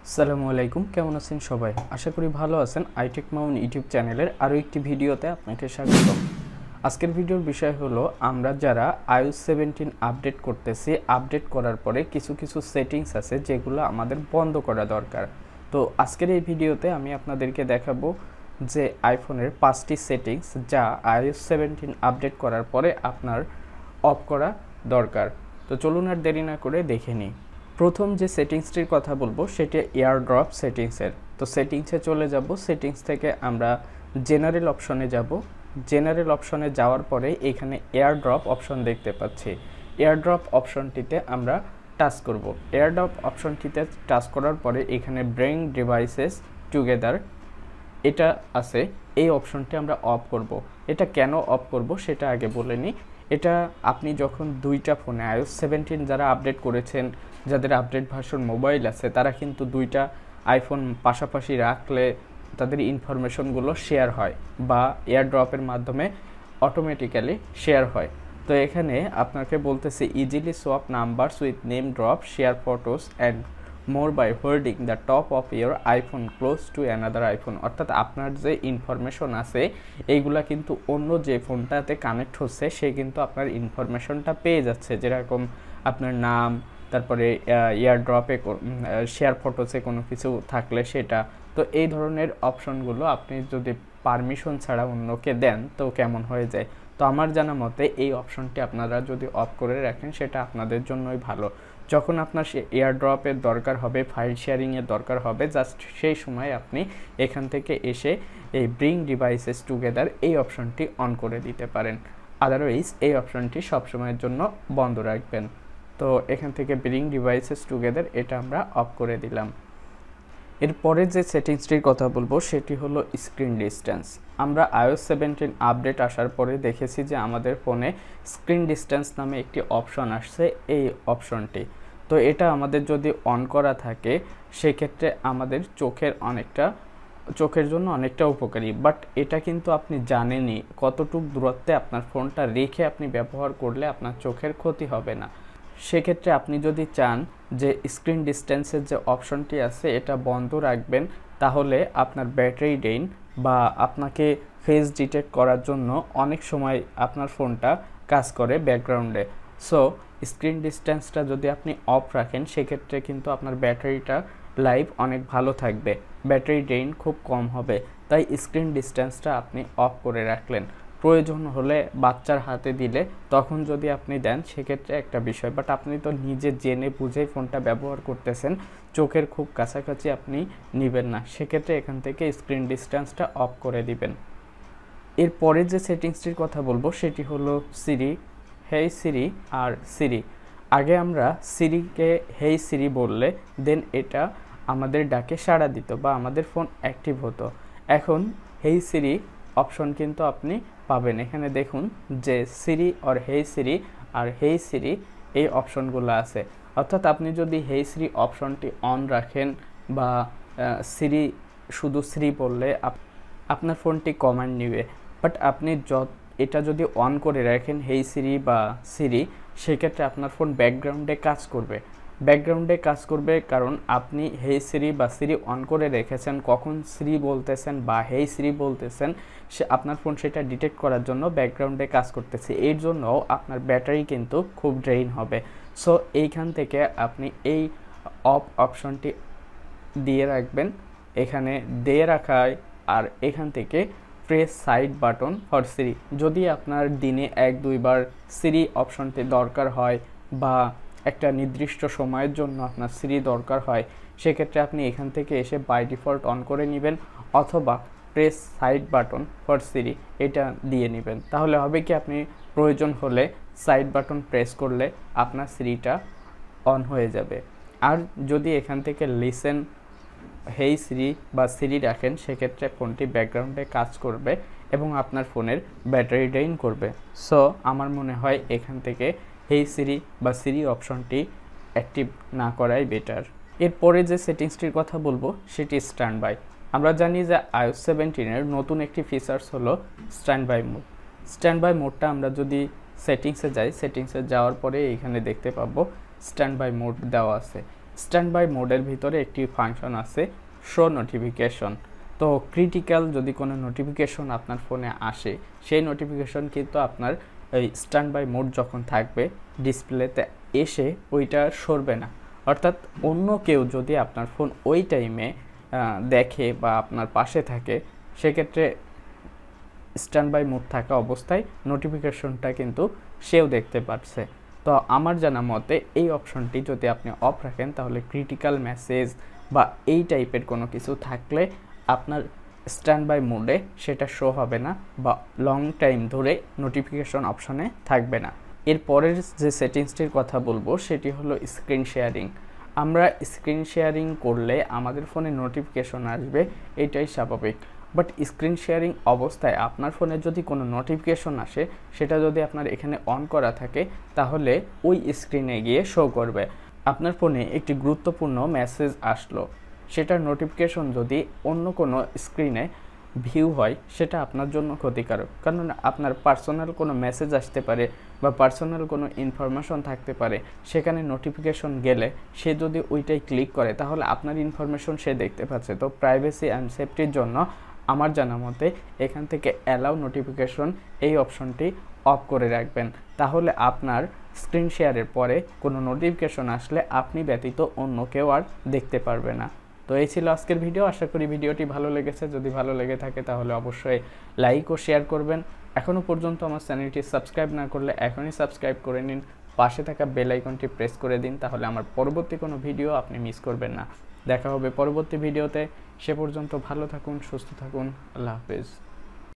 আসসালামু আলাইকুম, কেমন আছেন সবাই? আশা করি ভালো আছেন। iTechMamun ইউটিউব চ্যানেলের আরও একটি ভিডিওতে আপনাকে স্বাগতম। আজকের ভিডিওর বিষয় হলো আমরা যারা iOS 17 আপডেট করতেছি, আপডেট করার পরে কিছু কিছু সেটিংস আছে যেগুলো আমাদের বন্ধ করা দরকার। তো আজকের এই ভিডিওতে আমি আপনাদেরকে দেখাবো যে আইফোনের 5টি সেটিংস যা iOS 17 আপডেট করার পরে আপনার অফ করা দরকার। তো চলুন আর দেরি না করে দেখে নিই। প্রথম যে সেটিংসটির কথা বলবো সেটি এয়ারড্রপ সেটিংসের। তো সেটিংসে চলে যাব, সেটিংস থেকে আমরা জেনারেল অপশনে যাব। জেনারেল অপশনে যাওয়ার পরে এখানে এয়ারড্রপ অপশন দেখতে পাচ্ছি। এয়ারড্রপ অপশনটিতে আমরা টাচ করব। এয়ারড্রপ অপশনটিতে টাচ করার পরে এখানে ব্রিং ডিভাইসেস টুগেদার এটা আছে, এই অপশনটি আমরা অফ করব। এটা কেন অফ করব সেটা আগে বলে নিই। এটা আপনি যখন দুইটা ফোনে iOS 17 যারা আপডেট করেছেন, যাদের আপডেট ভার্সন মোবাইল আছে, তারা কিন্তু দুইটা আইফোন পাশাপাশি রাখলে তাদের ইনফরমেশনগুলো শেয়ার হয় বা এয়ারড্রপের মাধ্যমে অটোমেটিক্যালি শেয়ার হয়। তো এখানে আপনাকে বলতেছে easily swap numbers with NameDrop, share photos and more by holding the top of your iPhone close to another iPhone. অর্থাৎ আপনার যে ইনফরমেশন আছে এইগুলা কিন্তু অন্য যে ফোনটাতে কানেক্ট হচ্ছে সে কিন্তু আপনার ইনফরমেশনটা পেয়ে যাচ্ছে, যেরকম আপনার নাম, তারপরে এয়ারড্রপে শেয়ার ফটোসে কোনো কিছু থাকলে সেটা। তো এই ধরনের অপশনগুলো আপনি যদি পারমিশন ছাড়া অন্যকে দেন তো কেমন হয়ে যায়। তো আমার জানা মতে এই অপশনটি আপনারা যদি অফ করে রাখেন সেটা আপনাদের জন্যই ভালো। যখন আপনার এয়ারড্রপের দরকার হবে, ফাইল শেয়ারিংয়ের দরকার হবে, জাস্ট সেই সময় আপনি এখান থেকে এসে এই ব্রিং ডিভাইসেস টুগেদার এই অপশনটি অন করে দিতে পারেন। আদারওয়াইজ এই অপশনটি সবসময়ের জন্য বন্ধ রাখবেন। তো এখান থেকে ব্রিং ডিভাইসেস টুগেদার এটা আমরা অফ করে দিলাম। এরপরে যে সেটিংসটির কথা বলবো সেটি হলো স্ক্রিন ডিস্টেন্স। আমরা iOS 17 আপডেট আসার পরে দেখেছি যে আমাদের ফোনে স্ক্রিন ডিস্টেন্স নামে একটি অপশন আসছে, এই অপশনটি। তো এটা আমাদের যদি অন করা থাকে সেক্ষেত্রে আমাদের চোখের জন্য অনেকটা উপকারী। বাট এটা কিন্তু আপনি জানেনই কতটুকু দূরত্বে আপনার ফোনটা রেখে আপনি ব্যবহার করলে আপনার চোখের ক্ষতি হবে না। সেক্ষেত্রে আপনি যদি চান যে স্ক্রিন ডিস্টেন্সের যে অপশনটি আছে এটা বন্ধ রাখবেন, তাহলে আপনার ব্যাটারি ড্রেন বা আপনাকে ফেস ডিটেক্ট করার জন্য অনেক সময় আপনার ফোনটা কাজ করে ব্যাকগ্রাউন্ডে। সো স্ক্রিন ডিস্টেন্সটা যদি আপনি অফ রাখেন সেক্ষেত্রে কিন্তু আপনার ব্যাটারিটা লাইফ অনেক ভালো থাকবে, ব্যাটারি ড্রেন খুব কম হবে। তাই স্ক্রিন ডিস্টেন্সটা আপনি অফ করে রাখলেন। প্রয়োজন হলে বাচ্চার হাতে দিলে তখন যদি আপনি দেন সেক্ষেত্রে একটা বিষয়, বাট আপনি তো নিজে জেনে বুঝেই ফোনটা ব্যবহার করতেছেন, চোখের খুব কাছাকাছি আপনি নেবেন না, সেক্ষেত্রে এখান থেকে স্ক্রিন ডিস্টেন্সটা অফ করে দিবেন। এরপরে যে সেটিংসটির কথা বলবো সেটি হলো সিরি, হেই সিরি আর সিরি। আগে আমরা সিরিকে হেই সিরি বললে দেন এটা আমাদের ডাকে সাড়া দিত বা আমাদের ফোন অ্যাক্টিভ হতো। এখন হেই সিরি অপশন কিন্তু আপনি পাবেন। এখানে দেখুন যে সিরি আর হেই সিরি এই অপশনগুলো আছে। অর্থাৎ আপনি যদি হেই সিরি অপশনটি অন রাখেন বা সিরি শুধু সিরি বললে আপনার ফোনটি কমান্ড নেবে। বাট আপনি এটা যদি অন করে রাখেন হেই সিরি বা সিরি, সেক্ষেত্রে আপনার ফোন ব্যাকগ্রাউন্ডে কাজ করবে কারণ আপনি হেই সিরি বা সিরি অন করে রেখেছেন। কখন সিরি বলতেছেন বা হেই সিরি বলতেছেন সে আপনার ফোন সেটা ডিটেক্ট করার জন্য ব্যাকগ্রাউন্ডে কাজ করতেছে। এর জন্য আপনার ব্যাটারি কিন্তু খুব ড্রেইন হবে। সো এইখান থেকে আপনি এই অফ অপশনটি দিয়ে রাখবেন, এখানে দিয়ে রাখায়। আর এখান থেকে প্রেস সাইড বাটন ফর সিরি। যদি আপনার দিনে 1-2 বার সিরি অপশনটি দরকার হয় বা একটা নির্দিষ্ট সময়ের জন্য আপনার সিরি দরকার হয়, সেক্ষেত্রে আপনি এখান থেকে এসে বাই ডিফল্ট অন করে নেবেন, অথবা প্রেস সাইড বাটন ফর সিরি এটা দিয়ে নেবেন। তাহলে হবে কি, আপনি প্রয়োজন হলে সাইড বাটন প্রেস করলে আপনার সিরিটা অন হয়ে যাবে। আর যদি এখান থেকে লিসেন হেই সিরি বা সিরি রাখেন সেক্ষেত্রে ফোনটি ব্যাকগ্রাউন্ডে কাজ করবে এবং আপনার ফোনের ব্যাটারি ড্রেইন করবে। সো আমার মনে হয় এখান থেকে হেই সিরি বা সিরি অপশনটি অ্যাক্টিভ না করাই বেটার। এরপরে যে সেটিংসটির কথা বলবো সেটি স্ট্যান্ড বাই। আমরা জানি যে iOS 17-এর নতুন একটি ফিচার্স হলো stand by mode. Stand by মোডটা আমরা যদি সেটিংসে যাই, সেটিংসে যাওয়ার পরে এখানে দেখতে পাবো স্ট্যান্ড বাই মোড দেওয়া আছে। স্ট্যান্ড বাই মোডের ভিতরে একটি ফাংশন আছে শো নোটিফিকেশন। তো ক্রিটিক্যাল যদি কোনো নোটিফিকেশন আপনার ফোনে আসে, সেই নোটিফিকেশন কিন্তু আপনার এই স্ট্যান্ড বাই মোড যখন থাকবে ডিসপ্লেতে এসে ওইটা সরবে না। অর্থাৎ অন্য কেউ যদি আপনার ফোন ওই টাইমে দেখে বা আপনার পাশে থাকে, সেক্ষেত্রে স্ট্যান্ড বাই মোড থাকা অবস্থায় নোটিফিকেশনটা কিন্তু সেও দেখতে পাচ্ছে। তো আমার জানা মতে এই অপশনটি যদি আপনি অফ রাখেন, তাহলে ক্রিটিক্যাল মেসেজ বা এই টাইপের কোনো কিছু থাকলে আপনার স্ট্যান্ড বাই মোডে সেটা শো হবে না বা লং টাইম ধরে নোটিফিকেশন অপশনে থাকবে না। এরপরের যে সেটিংসটির কথা বলবো সেটি হলো স্ক্রিন শেয়ারিং। আমরা স্ক্রিন শেয়ারিং করলে আমাদের ফোনে নোটিফিকেশন আসবে, এটাই স্বাভাবিক। বাট স্ক্রিন শেয়ারিং অবস্থায় আপনার ফোনে যদি কোনো নোটিফিকেশন আসে, সেটা যদি আপনার এখানে অন করা থাকে, তাহলে ওই স্ক্রিনে গিয়ে শো করবে। আপনার ফোনে একটি গুরুত্বপূর্ণ মেসেজ আসলো, সেটার নোটিফিকেশন যদি অন্য কোনো স্ক্রিনে ভিউ হয়, সেটা আপনার জন্য ক্ষতিকারক। কারণ আপনার পার্সোনাল কোনো মেসেজ আসতে পারে বা পার্সোনাল কোনো ইনফরমেশন থাকতে পারে, সেখানে নোটিফিকেশন গেলে সে যদি ওইটাই ক্লিক করে, তাহলে আপনার ইনফরমেশন সে দেখতে পাচ্ছে। তো প্রাইভেসি অ্যান্ড সেফটির জন্য আমার জানা মতে এখান থেকে অ্যালাউ নোটিফিকেশন এই অপশনটি অফ করে রাখবেন। তাহলে আপনার স্ক্রিন শেয়ারের পরে কোনো নোটিফিকেশন আসলে আপনি ব্যতীত অন্য কেউ আর দেখতে পারবে না। তো এই ছিল আজকের ভিডিও। আশা করি ভিডিওটি ভালো লেগেছে। যদি ভালো লেগে থাকে তাহলে অবশ্যই লাইক ও শেয়ার করবেন। এখনও পর্যন্ত আমার চ্যানেলটি সাবস্ক্রাইব না করলে এখনই সাবস্ক্রাইব করে নিন, পাশে থাকা বেল আইকনটি প্রেস করে দিন, তাহলে আমার পরবর্তী কোনো ভিডিও আপনি মিস করবেন না। দেখা হবে পরবর্তী ভিডিওতে। সে পর্যন্ত ভালো থাকুন, সুস্থ থাকুন। আল্লাহ হাফেজ।